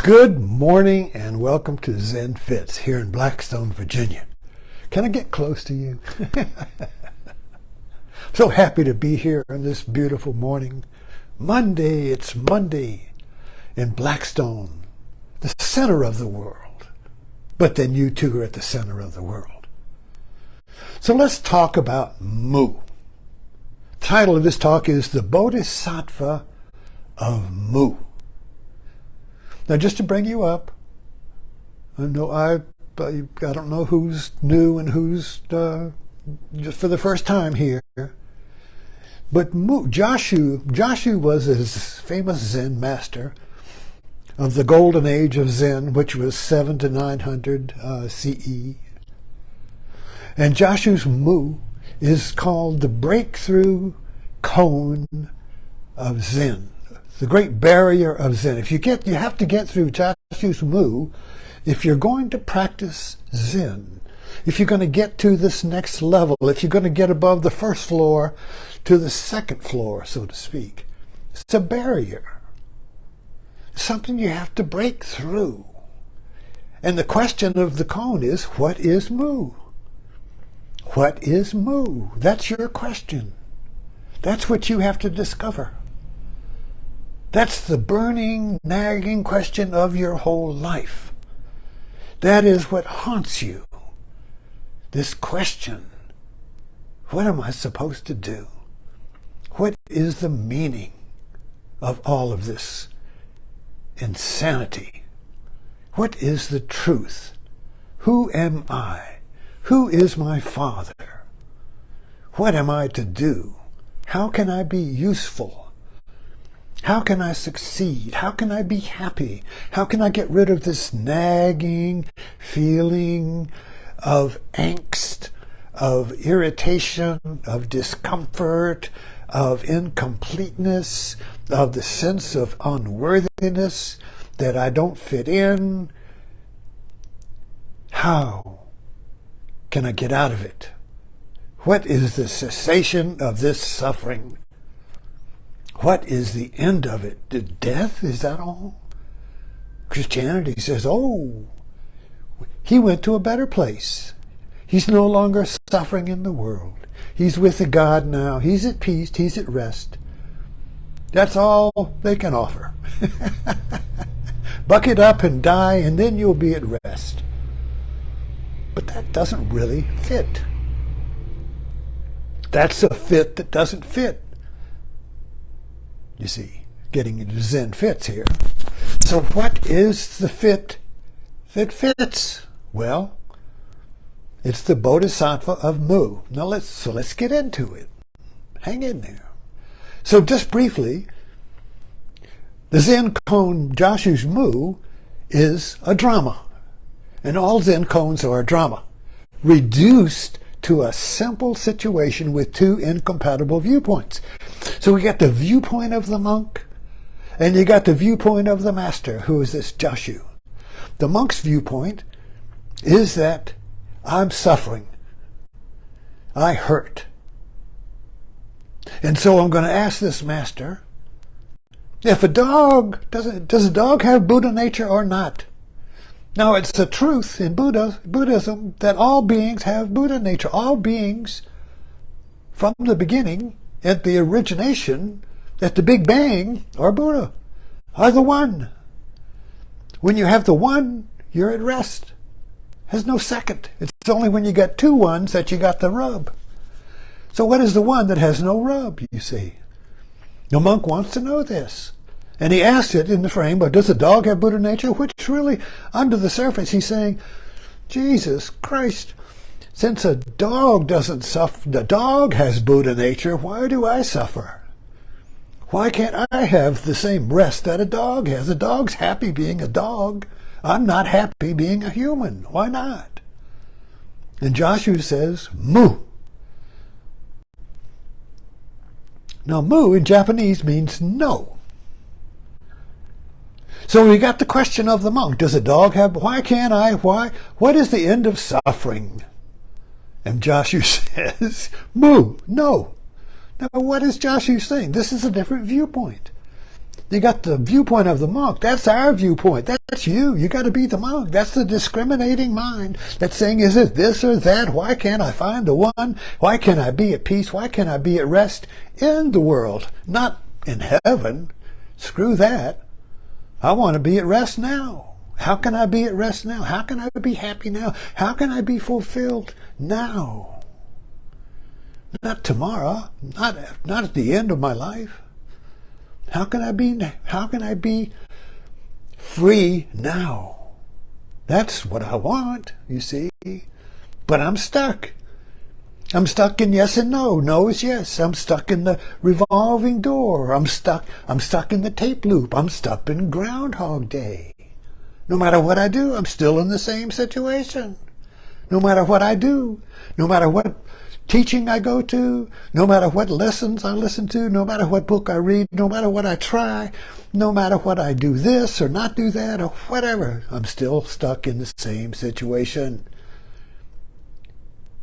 Good morning and welcome to Zen Fits here in Blackstone, Virginia. Can I get close to you? So happy to be here on this beautiful morning. Monday, it's Monday in Blackstone, the center of the world. But then you too are at the center of the world. So let's talk about Mu. The title of this talk is The Bodhisattva of MU. Now, just to bring you up, I don't know who's new and who's just for the first time here, but Johsu was his famous Zen master of the golden age of Zen, which was 700 to 900 CE. And Johsu's Mu is called the breakthrough cone of Zen. The great barrier of Zen. You have to get through Johsu's Mu if you're going to practice Zen. If you're going to get to this next level, if you're going to get above the first floor to the second floor, so to speak. It's a barrier. It's something you have to break through. And the question of the cone is, what is Mu? What is Mu? That's your question. That's what you have to discover. That's the burning, nagging question of your whole life. That is what haunts you. This question. What am I supposed to do? What is the meaning of all of this insanity? What is the truth? Who am I? Who is my Father? What am I to do? How can I be useful? How can I succeed? How can I be happy? How can I get rid of this nagging feeling of angst, of irritation, of discomfort, of incompleteness, of the sense of unworthiness, that I don't fit in? How can I get out of it? What is the cessation of this suffering? What is the end of it? The death? Is that all? Christianity says, oh, he went to a better place. He's no longer suffering in the world. He's with the God now. He's at peace. He's at rest. That's all they can offer. Buck it up and die, and then you'll be at rest. But that doesn't really fit. That's a fit that doesn't fit. You see, getting into Zen fits here. So what is the fit that fits? Well, it's the Bodhisattva of Mu. Now let's get into it. Hang in there. So just briefly, the Zen cone Johsu's Mu is a drama. And all Zen cones are a drama, reduced to a simple situation with two incompatible viewpoints. So we got the viewpoint of the monk, and you got the viewpoint of the master, who is this Johsu. The monk's viewpoint is that I'm suffering. I hurt. And so I'm going to ask this master, if a dog, does a dog have Buddha nature or not? Now, it's the truth in Buddhism that all beings have Buddha nature. All beings, from the beginning, at the origination, at the Big Bang, are Buddha, are the one. When you have the one, you're at rest. There's no second. It's only when you got two ones that you got the rub. So what is the one that has no rub, you see? The monk wants to know this. And he asks it in the frame, but does a dog have Buddha nature? Which really, under the surface, he's saying, Jesus Christ, since a dog doesn't suffer, the dog has Buddha nature, why do I suffer? Why can't I have the same rest that a dog has? A dog's happy being a dog. I'm not happy being a human. Why not? And Johsu says, Mu. Now, Mu in Japanese means no. So we got the question of the monk. Does a dog have, why can't I, what is the end of suffering? And Johsu says, Mu, no. Now what is Johsu saying? This is a different viewpoint. You got the viewpoint of the monk. That's our viewpoint. That's you. You got to be the monk. That's the discriminating mind that's saying, is it this or that? Why can't I find the one? Why can't I be at peace? Why can't I be at rest in the world? Not in heaven. Screw that. I want to be at rest now. How can I be at rest now? How can I be happy now? How can I be fulfilled now? Not tomorrow. Not at the end of my life. How can I be free now? That's what I want, you see. But I'm stuck. I'm stuck in yes and no. No is yes. I'm stuck in the revolving door. I'm stuck in the tape loop. I'm stuck in Ground Hog Day. No matter what I do, I'm still in the same situation. No matter what I do, no matter what teaching I go to, no matter what lessons I listen to, no matter what book I read, no matter what I try, no matter what I do this or not do that or whatever, I'm still stuck in the same situation.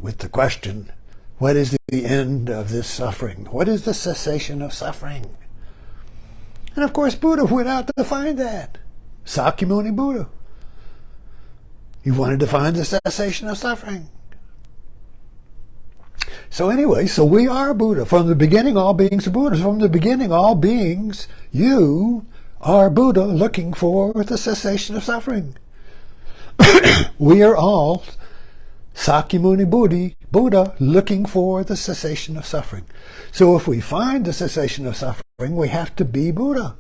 With the question, what is the end of this suffering? What is the cessation of suffering? And of course, Buddha went out to find that. Sakyamuni Buddha. He wanted to find the cessation of suffering. So anyway, so we are Buddha. From the beginning, all beings are Buddhas. From the beginning, all beings, you are Buddha looking for the cessation of suffering. We are all Sakyamuni Buddha looking for the cessation of suffering. So if we find the cessation of suffering, we have to be Buddha.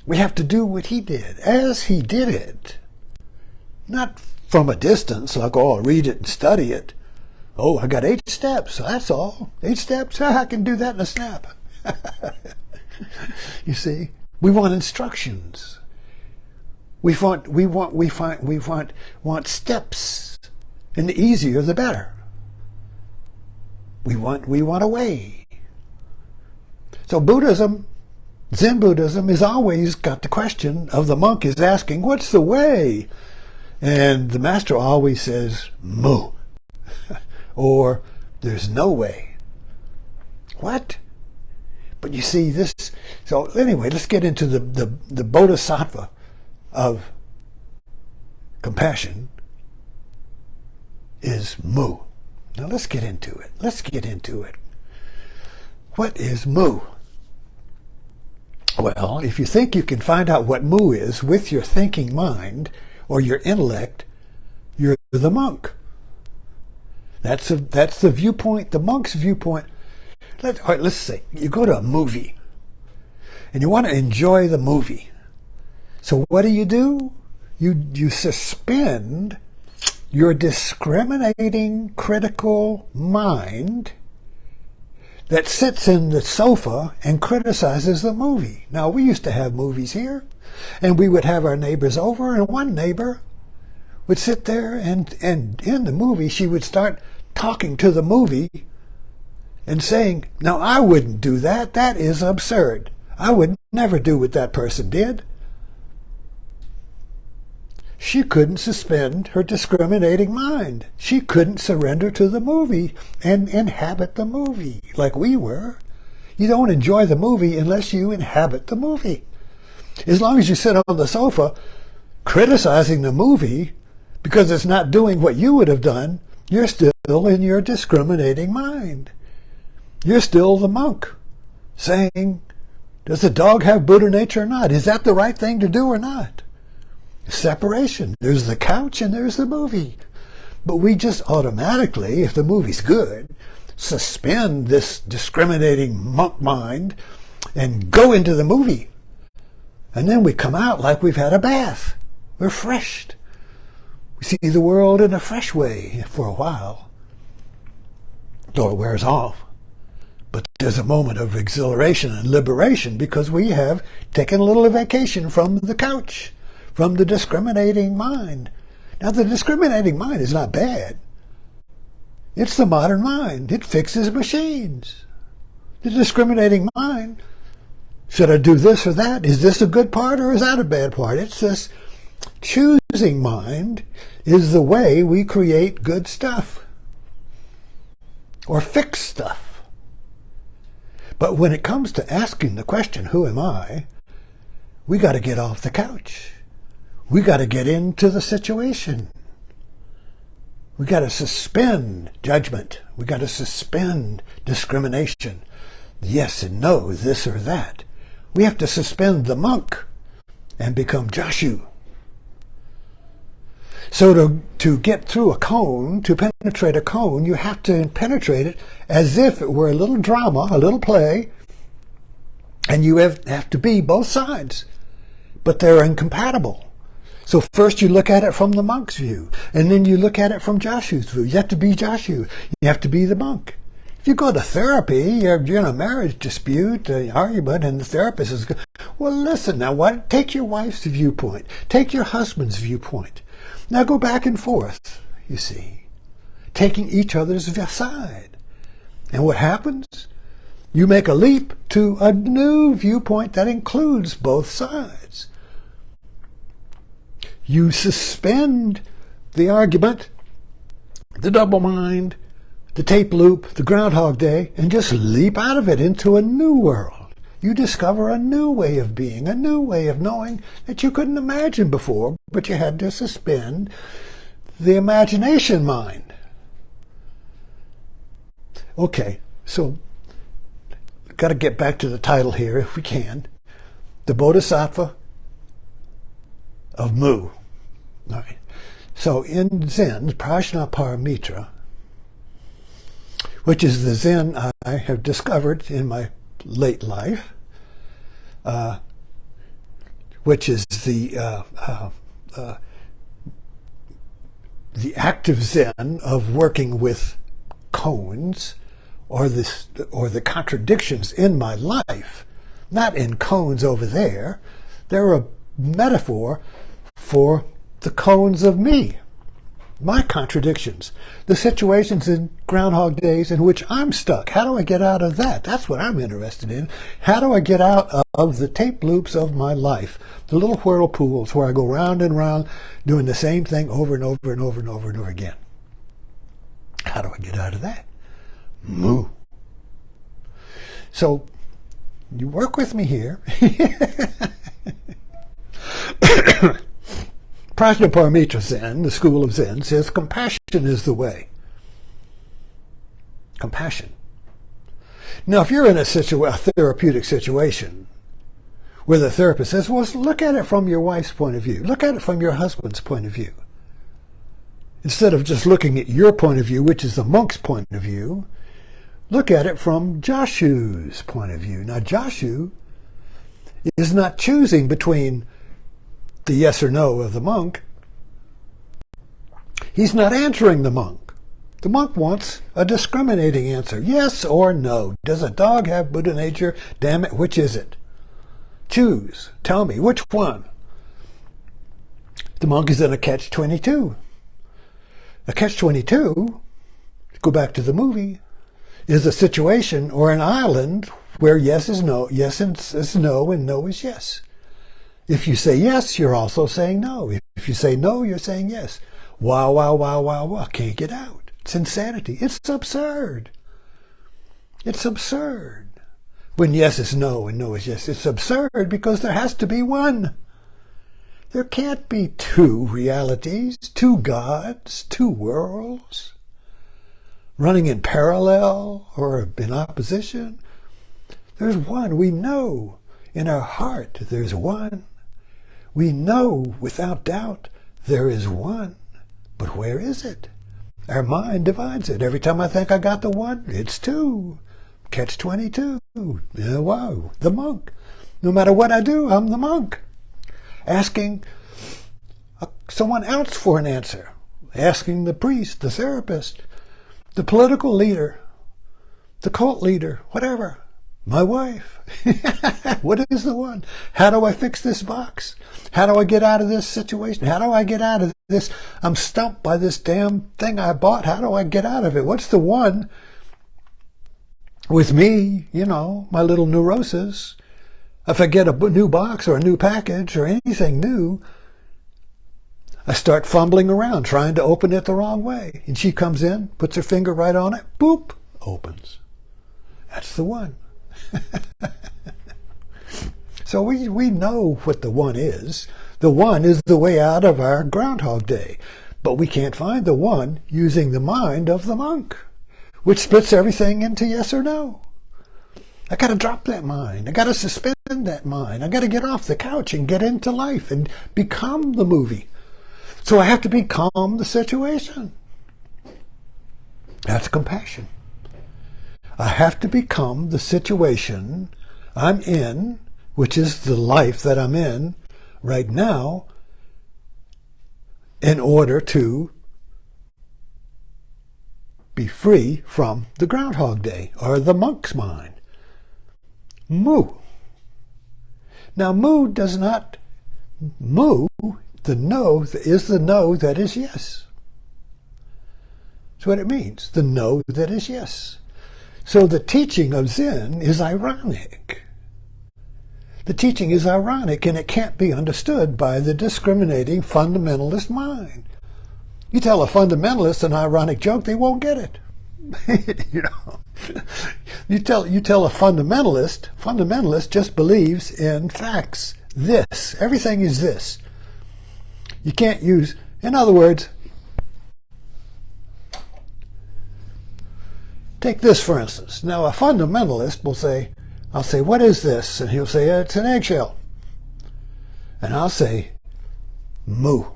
We have to do what he did, as he did it. Not from a distance, like, oh, I'll read it and study it. Oh, I got 8 steps, that's all. 8 steps, I can do that in a snap. You see, we want instructions. We want steps, and the easier the better. We want a way. So Buddhism, Zen Buddhism, has always got the question of the monk is asking, what's the way? And the master always says, Mu. Or, there's no way. What? But you see this, so anyway, let's get into the Bodhisattva of compassion is Mu. Now let's get into it. What is Mu? Well, if you think you can find out what Mu is with your thinking mind or your intellect, you're the monk. That's the viewpoint, the monk's viewpoint. All right, let's say you go to a movie and you want to enjoy the movie. So what do? You suspend your discriminating, critical mind that sits in the sofa and criticizes the movie. Now, we used to have movies here, and we would have our neighbors over, and one neighbor would sit there, and in the movie, she would start talking to the movie and saying, now, I wouldn't do that. That is absurd. I would never do what that person did. She couldn't suspend her discriminating mind. She couldn't surrender to the movie and inhabit the movie like we were. You don't enjoy the movie unless you inhabit the movie. As long as you sit on the sofa criticizing the movie because it's not doing what you would have done, you're still in your discriminating mind. You're still the monk saying, does the dog have Buddha nature or not? Is that the right thing to do or not? Separation. There's the couch and there's the movie. But we just automatically, if the movie's good, suspend this discriminating monk mind and go into the movie. And then we come out like we've had a bath. We're refreshed. We see the world in a fresh way for a while. Though it wears off. But there's a moment of exhilaration and liberation because we have taken a little vacation from the couch, from the discriminating mind. Now, the discriminating mind is not bad. It's the modern mind. It fixes machines. The discriminating mind, should I do this or that? Is this a good part or is that a bad part? It's this choosing mind is the way we create good stuff or fix stuff. But when it comes to asking the question, who am I? We got to get off the couch. We got to get into the situation. We got to suspend judgment. We got to suspend discrimination. Yes and no, this or that. We have to suspend the monk and become Johsu. So to get through a cone, to penetrate a cone, you have to penetrate it as if it were a little drama, a little play, and you have to be both sides. But they're incompatible. So first you look at it from the monk's view, and then you look at it from Johsu's view. You have to be Johsu. You have to be the monk. If you go to therapy, you're in a marriage dispute, argument, and the therapist is, well, listen now, take your wife's viewpoint. Take your husband's viewpoint. Now go back and forth, you see, taking each other's side. And what happens? You make a leap to a new viewpoint that includes both sides. You suspend the argument, the double mind, the tape loop, the Ground Hog Day, and just leap out of it into a new world. You discover a new way of being, a new way of knowing that you couldn't imagine before, but you had to suspend the imagination mind. Okay, so got to get back to the title here if we can. The Bodhisattva of MU. All right. So in Zen, Prajnaparamita, which is the Zen I have discovered in my late life, which is the active Zen of working with cones, or the contradictions in my life, not in cones over there. They're a metaphor for the cones of me, my contradictions, the situations in Groundhog Days in which I'm stuck. How do I get out of that? That's what I'm interested in. How do I get out of the tape loops of my life, the little whirlpools where I go round and round doing the same thing over and over and over and over and over again? How do I get out of that? MU. So you work with me here. Prajnaparamita Zen, the school of Zen, says compassion is the way. Compassion. Now, if you're in a therapeutic situation where the therapist says, well, look at it from your wife's point of view. Look at it from your husband's point of view. Instead of just looking at your point of view, which is the monk's point of view, look at it from Johsu's point of view. Now, Johsu is not choosing between the yes or no of the monk. He's not answering the monk. The monk wants a discriminating answer. Yes or no. Does a dog have Buddha nature? Damn it, which is it? Choose. Tell me, which one? The monk is in a catch-22. A catch-22, go back to the movie, is a situation or an island where yes is no, yes is no, and no is yes. If you say yes, you're also saying no. If you say no, you're saying yes. Wow, wow, wow, wow, wow. Can't get out. It's insanity. It's absurd. It's absurd. When yes is no and no is yes, it's absurd because there has to be one. There can't be two realities, two gods, two worlds, running in parallel or in opposition. There's one. We know in our heart there's one. We know without doubt there is one. But where is it? Our mind divides it. Every time I think I got the one, it's two. Catch-22. Yeah, wow. The monk. No matter what I do, I'm the monk. Asking someone else for an answer. Asking the priest, the therapist, the political leader, the cult leader, whatever. My wife. What is the one? How do I fix this box? How do I get out of this situation? How do I get out of this? I'm stumped by this damn thing I bought. How do I get out of it? What's the one? With me, you know, my little neurosis. If I get a new box or a new package or anything new, I start fumbling around trying to open it the wrong way. And she comes in, puts her finger right on it, boop, opens. That's the one. So we know what the one is. The one is the way out of our Ground Hog Day. But we can't find the one using the mind of the monk, which splits everything into yes or no. I got to drop that mind. I got to suspend that mind. I got to get off the couch and get into life and become the movie. So I have to become the situation. That's compassion. I have to become the situation I'm in, which is the life that I'm in right now, in order to be free from the Groundhog Day or the monk's mind. Mu. Now, mu does not, mu, the no, is the no that is yes. That's what it means, the no that is yes. So the teaching of Zen is ironic. The teaching is ironic, and it can't be understood by the discriminating fundamentalist mind. You tell a fundamentalist an ironic joke, they won't get it. You know, you tell a fundamentalist just believes in facts. This, everything is this. You can't use, in other words, take this for instance. Now a fundamentalist will say, I'll say, what is this? And he'll say, it's an eggshell. And I'll say, mu.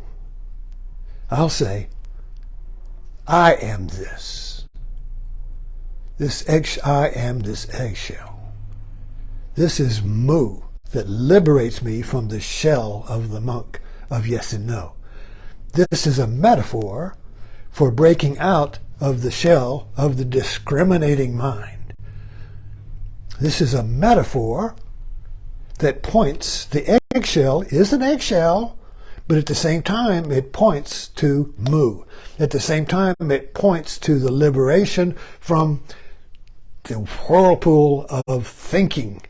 I'll say, I am this. I am this eggshell. This is mu that liberates me from the shell of the monk of yes and no. This is a metaphor for breaking out of the shell of the discriminating mind. This is a metaphor that points, the eggshell is an eggshell, but at the same time it points to mu. At the same time it points to the liberation from the whirlpool of thinking.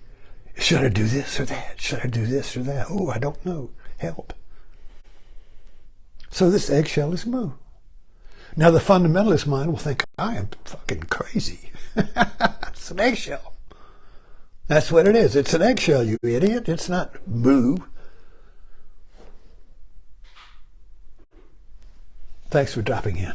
Should I do this or that? Should I do this or that? Oh, I don't know. Help. So this eggshell is mu. Now the fundamentalist mind will think, I am fucking crazy. It's an eggshell. That's what it is. It's an eggshell, you idiot. It's not mu. Thanks for dropping in.